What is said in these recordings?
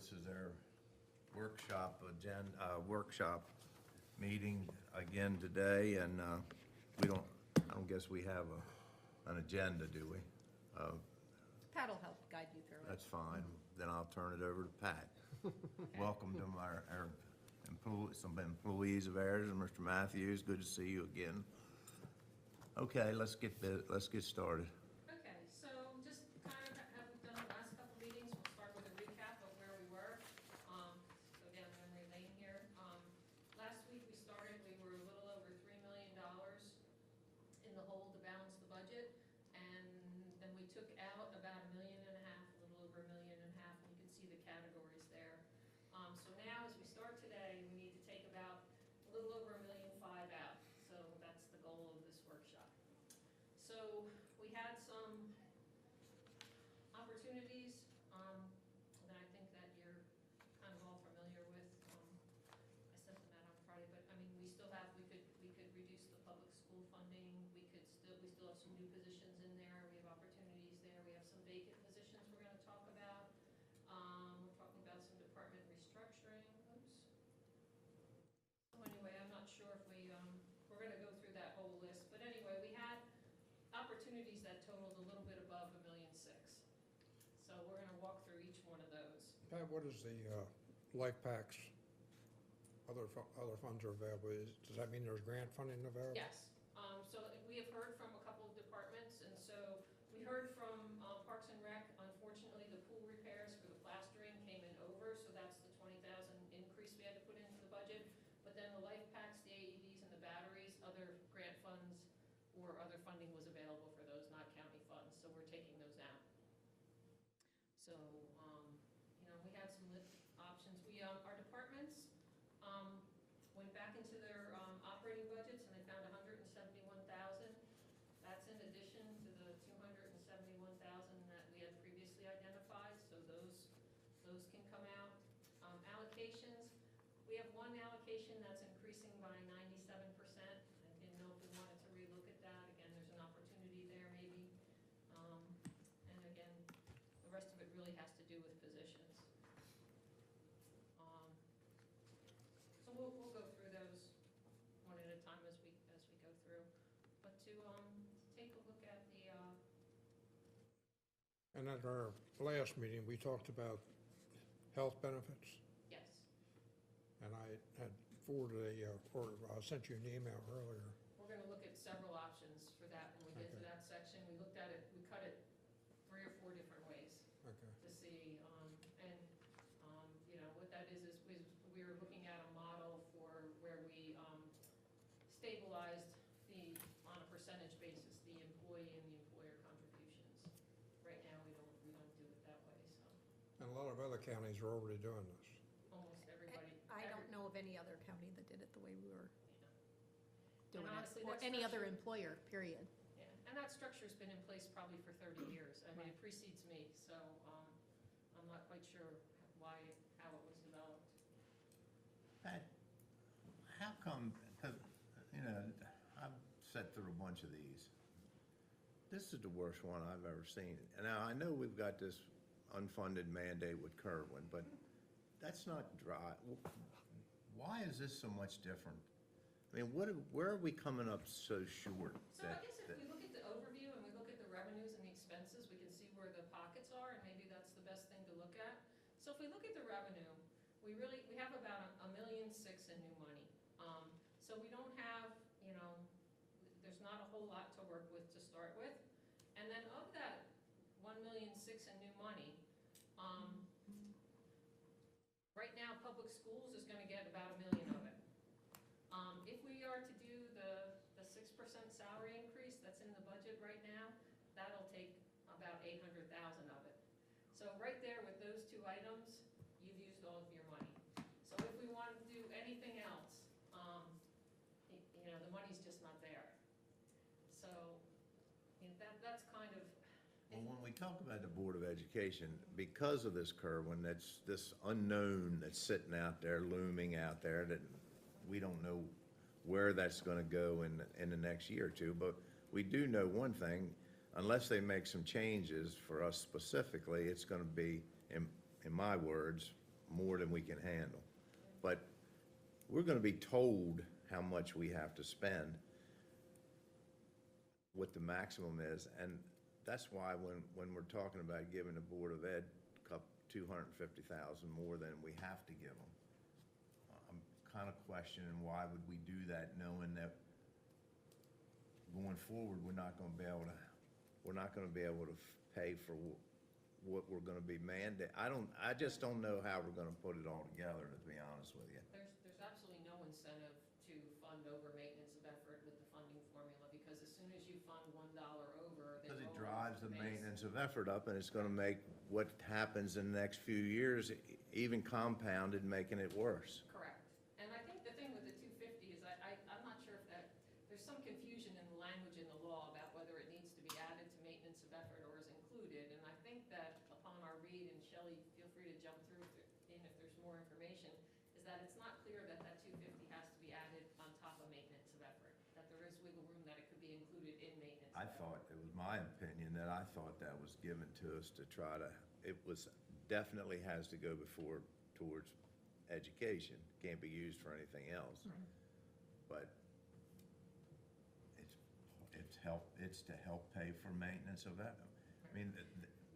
this is our workshop meeting again today, and I don't guess we have an agenda, do we? Pat will help guide you through it. That's fine, then I'll turn it over to Pat. Welcome to our some employees of ours, and Mr. Matthews, good to see you again. Okay, let's get started. Okay, so just kind of have done the last couple meetings, we'll start with a recap of where we were. Go down memory lane here. Last week we started, we were a little over $3 million in the hole to balance the budget. And then we took out about $1.5 million, a little over $1.5 million, and you can see the categories there. So now as we start today, we need to take about a little over $1.5 million out. So that's the goal of this workshop. So we had some opportunities that I think that you're kind of all familiar with. I sent them out on Friday, but I mean, we still have, we could reduce the public school funding. We still have some new positions in there. We have opportunities there. We have some vacant positions we're going to talk about. We're talking about some department restructuring. Oops. So anyway, I'm not sure if we're going to go through that whole list, but anyway, we had opportunities that totaled a little bit above $1.6 million. So we're going to walk through each one of those. Pat, what is the life packs, other funds are available? Does that mean there's grant funding available? Yes. So we have heard from a couple of departments, and so we heard from Parks and Rec. Unfortunately, the pool repairs for the plastering came in over, so that's the $20,000 increase we had to put into the budget. But then the life packs, the AEDs, and the batteries, other grant funds or other funding was available for those, not county funds, so we're taking those out. So, we had some options. Our departments went back into their operating budgets, and they found $171,000. That's in addition to the $271,000 that we had previously identified, so those can come out. Allocations, we have one allocation that's increasing by 97%. I didn't know if we wanted to relook at that. Again, there's an opportunity there maybe. And again, the rest of it really has to do with positions. So we'll go through those one at a time as we go through. But to take a look at the And at our last meeting, we talked about health benefits, yes. and I had forwarded I sent you an email earlier. We're going to look at several options for that when we get to that section. We looked at it, we cut it 3 or 4 different ways Okay. to see. What that is we were looking at a model for where we stabilized on a percentage basis, the employee and the employer contributions. Right now, we don't do it that way, so And a lot of other counties are already doing this. almost everybody. I don't know of any other county that did it the way we were doing And honestly, it, or that any other structure- employer, period. Yeah, and that structure's been in place probably for 30 years. I mean, it precedes me, so I'm not quite sure how it was developed. Pat, how come, because, I've sat through a bunch of these. This is the worst one I've ever seen. And now, I know we've got this unfunded mandate with Kerwin, but that's not dry. Why is this so much different? I mean, where are we coming up so short? So I guess if we look at the overview and we look at the revenues and the expenses, we can see where the pockets are, and maybe that's the best thing to look at. So if we look at the revenue, we have about $1.6 million in new money. So we don't have, there's not a whole lot to work with to start with. And then of that $1.6 million in new money, right now public schools is going to get about $1 million of it. If we are to do the 6% salary increase that's in the budget right now, that'll take about $800,000 of it. So right there with those 2 items, you've used all of your money. So if we want to do anything else, the money's just not there. So that's kind of. Well, when we talk about the Board of Education, because of this Kerwin, that's this unknown that's sitting out there, looming out there, that we don't know where that's going to go in the next year or two. But we do know one thing, unless they make some changes for us specifically, it's going to be, in my words, more than we can handle. But we're gonna be told how much we have to spend, what the maximum is, and that's why when we're talking about giving the Board of Ed $250,000 more than we have to give them, I'm kind of questioning why would we do that, knowing that going forward, we're not gonna be able to pay for what we're gonna be mandated. I just don't know how we're gonna put it all together, to be honest with you. There's absolutely no incentive to fund over maintenance of effort with the funding formula, because as soon as you fund $1 over, then Because it roll drives over the base. maintenance of effort up, and it's gonna make what happens in the next few years even compounded, making it worse. Correct. And I think the thing with the 250 is I'm not sure if there's some confusion in the language in the law about whether it needs to be added to maintenance of effort or is included. And I think that upon our read, and Shelley, feel free to jump through if there's more information, is that it's not clear that 250 has to be added on top of maintenance of effort, that there is wiggle room that it could be included in maintenance. I thought, it was my opinion, that I thought that was given to us to try to, it was, definitely has to go towards education, can't be used for anything else. But it's to help pay for maintenance of that. I mean,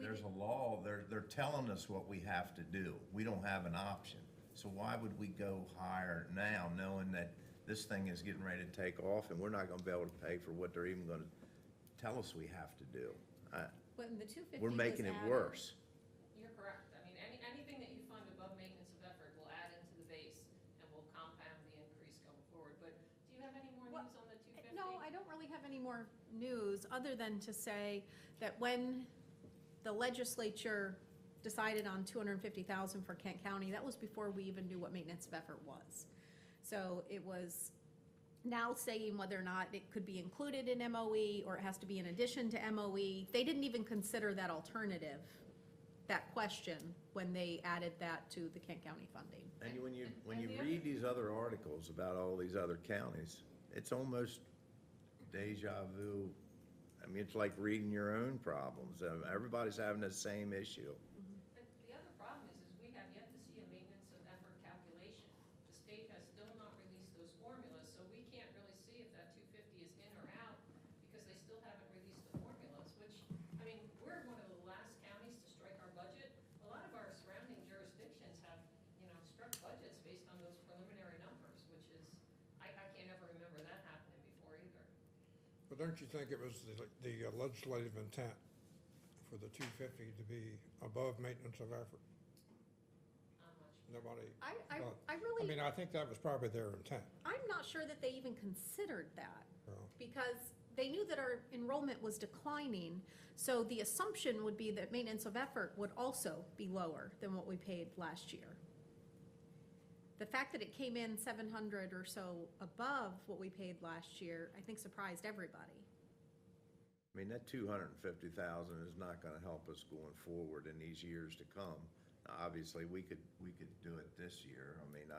there's a law, they're telling us what we have to do. We don't have an option. So why would we go higher now, knowing that this thing is getting ready to take off and we're not gonna be able to pay for what they're even gonna tell us we have to do? When the 250 We're making it was added- worse. You're correct. I mean, anything that you fund above maintenance of effort will add into the base and will compound the increase going forward. But do you have any more Well, news on the 250? No, I don't really have any more news, other than to say that when the legislature decided on $250,000 for Kent County, that was before we even knew what maintenance of effort was. So it was now saying whether or not it could be included in MOE or it has to be in addition to MOE. They didn't even consider that alternative, that question, when they added that to the Kent County funding. And when you the read these other articles about all these other counties, it's almost deja vu. I mean, it's like reading your own problems. Everybody's having the same issue. But the other problem is we have yet to see a maintenance of effort calculation. The state has still not released those formulas, so we can't really see if that 250 is in or out, because they still haven't released the formulas, which, I mean, we're one of the last counties to strike our budget. A lot of our surrounding jurisdictions have, struck budgets based on those preliminary numbers, which is, I can't ever remember that happening before either. But don't you think it was the legislative intent for the 250 to be above maintenance of effort? Not much. Nobody I thought- really, I think that was probably their intent. I'm not sure that they even considered that, Well, because they knew that our enrollment was declining, so the assumption would be that maintenance of effort would also be lower than what we paid last year. The fact that it came in 700 or so above what we paid last year, I think surprised everybody. I mean, that 250,000 is not gonna help us going forward in these years to come. Now, obviously, we could do it this year. I mean,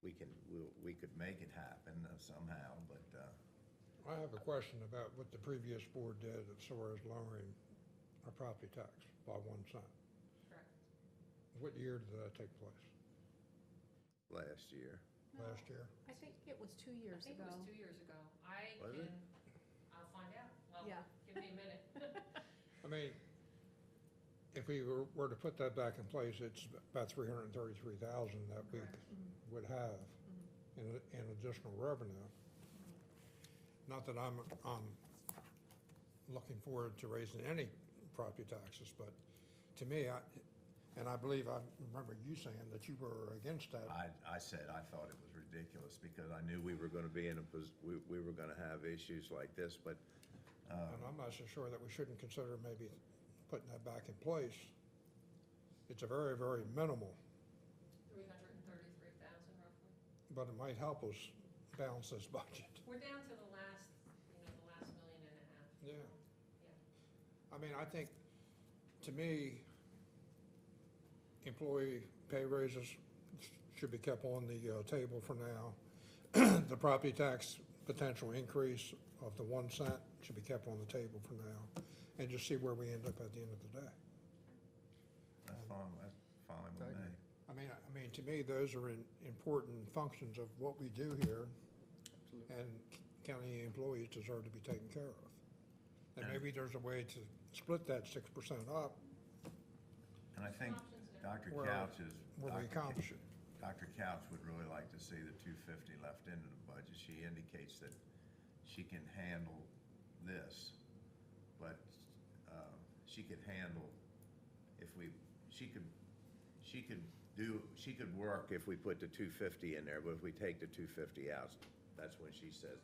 we could make it happen somehow, but, I have a question about what the previous board did as far as lowering our property tax by 1 cent. Correct. What year did that take place? last year. Last year? I think it was 2 I years think ago. it was 2 years ago. Was it? I'll find out. Well, Yeah. give me a minute. I mean, if we were to put that back in place, it's about 333,000 that we Correct. would have in additional revenue. Not that I'm looking forward to raising any property taxes, but to me, I believe I remember you saying that you were against that. I said I thought it was ridiculous because I knew we were gonna be in we were gonna have issues like this, but, And I'm not so sure that we shouldn't consider maybe putting that back in place. It's a very, very minimal, 333,000 roughly. but it might help us balance this budget. We're down to the last $1.5 million. Yeah. Yeah. I mean, I think, to me, employee pay raises should be kept on the table for now. The property tax potential increase of the 1 cent should be kept on the table for now, and just see where we end up at the end of the day. that's fine, Well, Okay. may. I mean, to me, those are important functions of what we do here, Absolutely. and county employees deserve to be taken care of. And And- maybe there's a way to split that 6% up And I think Options there. Dr. Where- Couch is. where we accomplish it. Dr. Couch would really like to see the 250 left into the budget. She indicates that she can handle this, but she could handle if we, she could work if we put the 250 in there, but if we take the 250 out, that's when she says,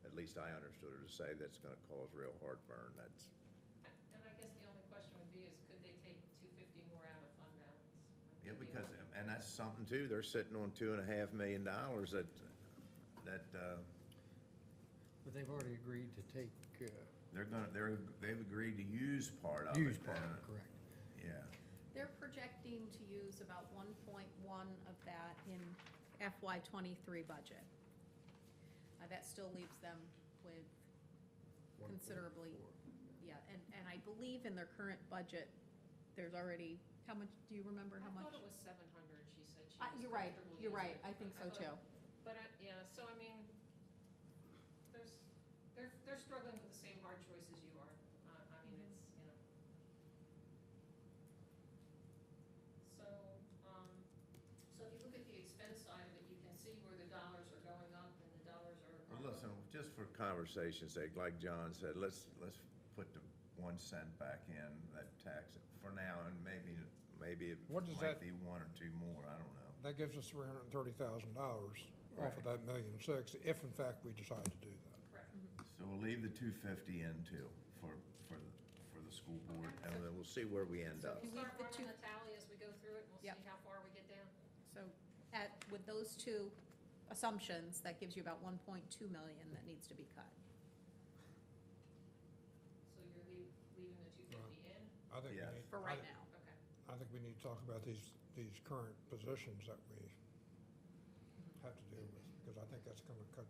at least I understood her to say, that's gonna cause real heartburn. That's, And I guess the only question would be is could they take 250 more out of fund balance? yeah, because, and that's something too, they're sitting on $2.5 million that, But they've already agreed to take, they've agreed to use part of it. use part, and, correct. Yeah, They're projecting to use about 1.1 of that in FY '23 budget. That still leaves them with considerably, yeah, and I believe in their current budget, there's already, how much, do you remember how I much? thought it was 700, she said she was You're right, comfortable you're right, using. I think so too. But, yeah, so I mean, they're struggling with the same hard choices you are. I mean, it's, you know. So, so if you look at the expense side of it, you can see where the dollars are going up and the dollars are. well, listen, just for conversation's sake, like John said, let's put the 1 cent back in, that tax for now, and maybe it What does might that- be 1 or 2 more, I don't know. That gives us $330,000 off of that $1.6 million, if in fact we decide to do that. Correct. So we'll leave the 250 in too, for the school board, and then we'll see where we end So up. we Leave start the running two- the tally as we go through it, and we'll Yep. see how far we get down. So with those two assumptions, that gives you about 1.2 million that needs to be cut. So you're leaving the 250 in? I think we Yes. need. For right I- now. Okay. I think we need to talk about these current positions that we have to deal with, because I think that's gonna cut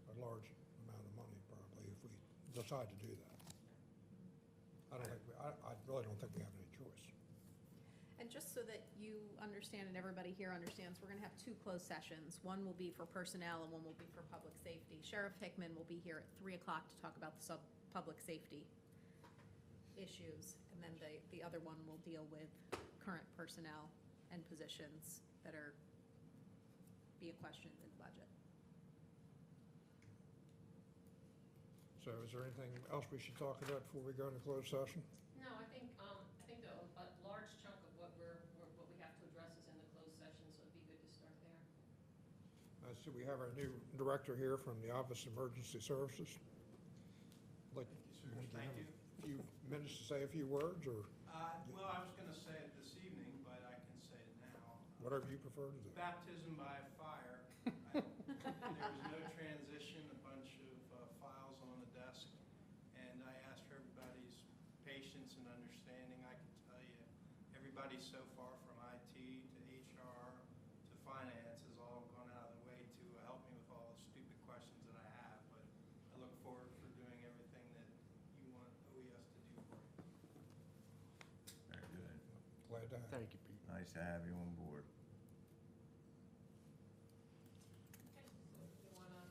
a large amount of money probably if we decide to do that. I really don't think we have any choice. And just so that you understand and everybody here understands, we're gonna have 2 closed sessions. One will be for personnel and one will be for public safety. Sheriff Hickman will be here at 3 o'clock to talk about the public safety issues. And then the other one will deal with current personnel and positions that are being questioned in the budget. So is there anything else we should talk about before we go into closed session? No, I think a large chunk of what we have to address is in the closed session, so it'd be good to start there. So we have our new director here from the Office of Emergency Services. Like, Thank you. a few minutes to say a few words, or Well, I was going to say it this evening, but I can say it now. whatever you prefer to do. Baptism by fire. There was no transition, a bunch of files on the desk, and I asked for everybody's patience and understanding. I can tell you, everybody so far from IT to HR to finance has all gone out of the way to help me with all the stupid questions that I have, but I look forward for doing everything that you want OES to do for you. Very good. Glad to have. Thank you, Pete. Nice to have you on board. Okay, so if you wanna,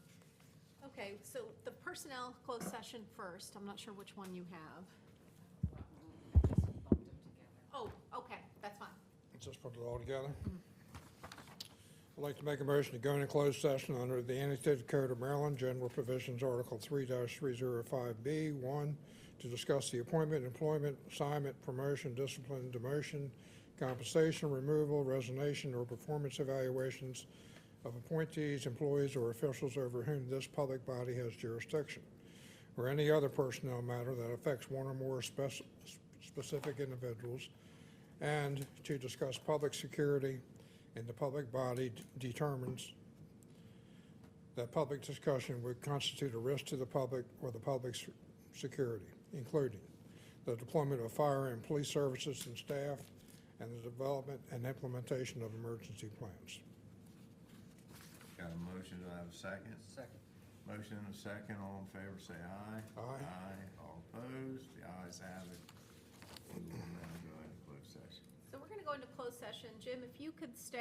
Okay, so the personnel closed session first. I'm not sure which one you have. bumped them together. Oh, okay, that's fine. Let's just put it all together. I'd like to make a motion to go into closed session under the Annotated Code of Maryland, General Provisions, Article 3-305B, 1, to discuss the appointment, employment, assignment, promotion, discipline, demotion, compensation, removal, resignation, or performance evaluations of appointees, employees, or officials over whom this public body has jurisdiction, or any other personnel matter that affects one or more specific individuals, and to discuss public security, and the public body determines that public discussion would constitute a risk to the public or the public's security, including the deployment of fire and police services and staff, and the development and implementation of emergency plans. Got a motion, do I have a second? Second. Motion and a second, all in favor say aye. Aye. Aye, all opposed, the ayes have it. We will now go into closed session. So we're gonna go go into closed session, Jim, if you could stay